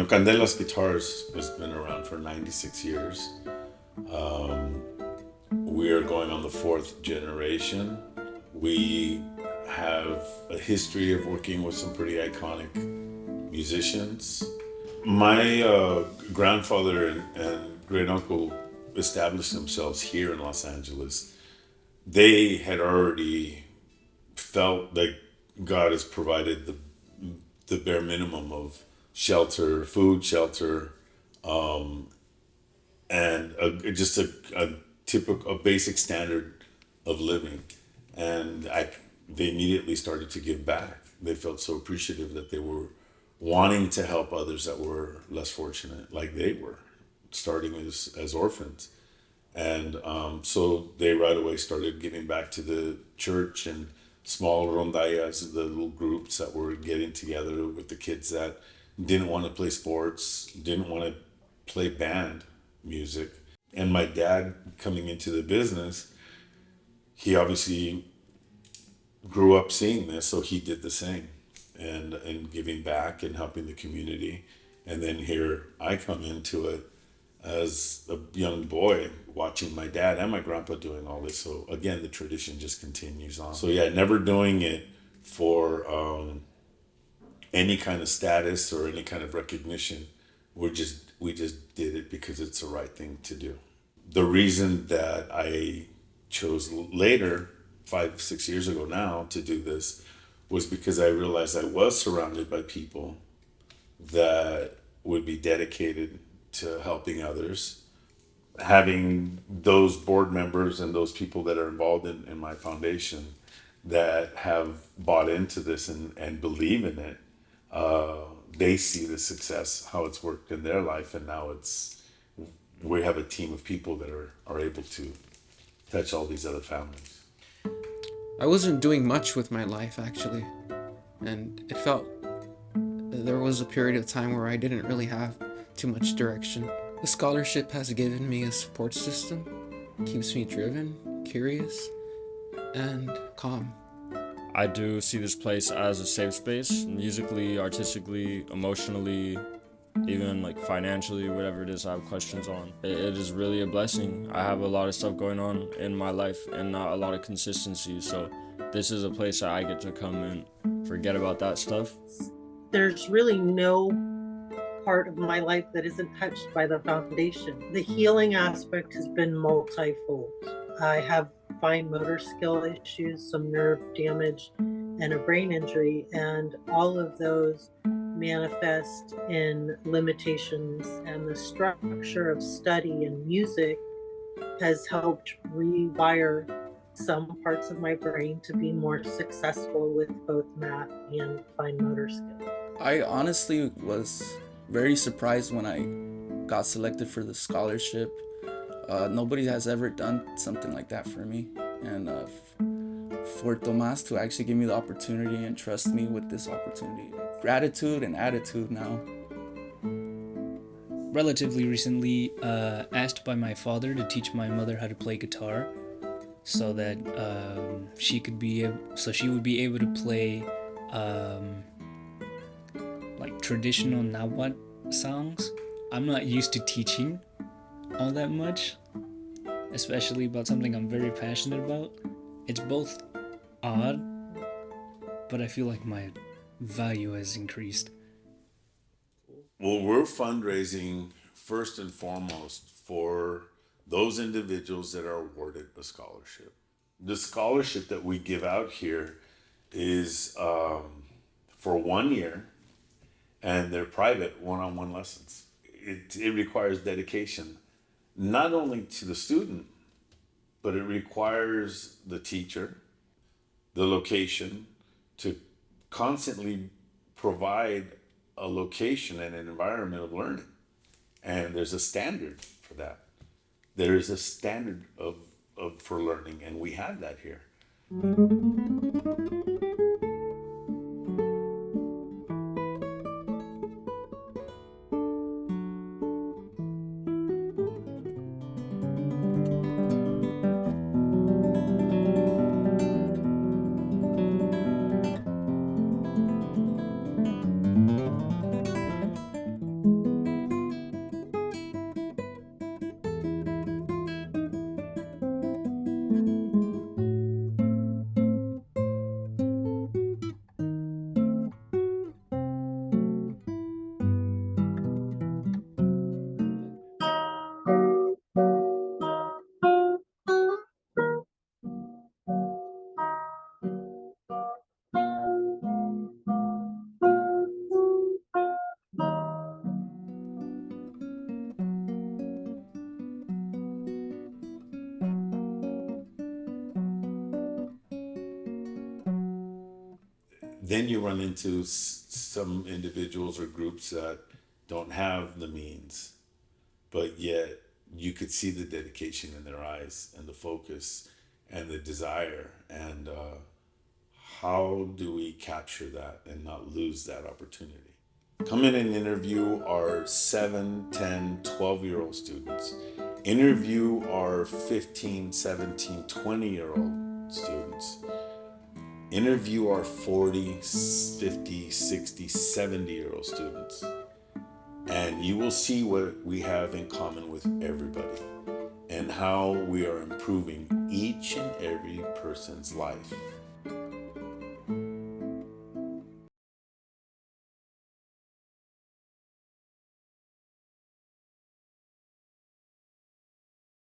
Candelas Guitars has been around for 96 years. Um, we are going on the fourth generation. We have a history of working with some pretty iconic musicians. My grandfather and great uncle established themselves here in Los Angeles. They had already felt like God has provided the bare minimum of shelter, food, shelter, and just a typical, a basic standard of living. And they immediately started to give back. They felt so appreciative that they were wanting to help others that were less fortunate, like they were, starting as orphans. And so they right away started giving back to the church and small rondallas, the little groups that were getting together with the kids that didn't want to play sports, didn't want to play band music. And my dad coming into the business, he obviously grew up seeing this, so he did the same and giving back and helping the community. And then here I come into it as a young boy watching my dad and my grandpa doing all this. So again, the tradition just continues on. So yeah, never doing it for any kind of status or any kind of recognition. We just did it because it's the right thing to do. The reason that I chose later, 5, 6 years ago now, to do this was because I realized I was surrounded by people that would be dedicated to helping others. Having those board members and those people that are involved in my foundation that have bought into this and believe in it, they see the success, how it's worked in their life, and now we have a team of people that are able to touch all these other families. I wasn't doing much with my life actually, and it felt there was a period of time where I didn't really have too much direction. The scholarship has given me a support system, keeps me driven, curious, and calm. I do see this place as a safe space, musically, artistically, emotionally, even like financially, whatever it is I have questions on. It is really a blessing. I have a lot of stuff going on in my life and not a lot of consistency, so this is a place that I get to come and forget about that stuff. There's really no part of my life that isn't touched by the foundation. The healing aspect has been multifold. I have fine motor skill issues, some nerve damage, and a brain injury, and all of those manifest in limitations, and the structure of study and music has helped rewire some parts of my brain to be more successful with both math and fine motor skill. I honestly was very surprised when I got selected for the scholarship. Nobody has ever done something like that for me. And for Tomas to actually give me the opportunity and trust me with this opportunity. Gratitude and attitude now. Relatively recently, asked by my father to teach my mother how to play guitar, so that she would be able to play like traditional Nahuatl songs. I'm not used to teaching all that much, especially about something I'm very passionate about. It's both odd, but I feel like my value has increased. Well, we're fundraising first and foremost for those individuals that are awarded a scholarship. The scholarship that we give out here is for 1 year, and they're private one-on-one lessons. It requires dedication, not only to the student, but it requires the teacher, the location, to constantly provide a location and an environment of learning. And there's a standard for that. There is a standard of for learning, and we have that here. Then you run into some individuals or groups that don't have the means, but yet you could see the dedication in their eyes and the focus and the desire. And how do we capture that and not lose that opportunity? Come in and interview our 7, 10, 12-year-old students. Interview our 15, 17, 20-year-old students. Interview our 40, 50, 60, 70-year-old students. And you will see what we have in common with everybody and how we are improving each and every person's life.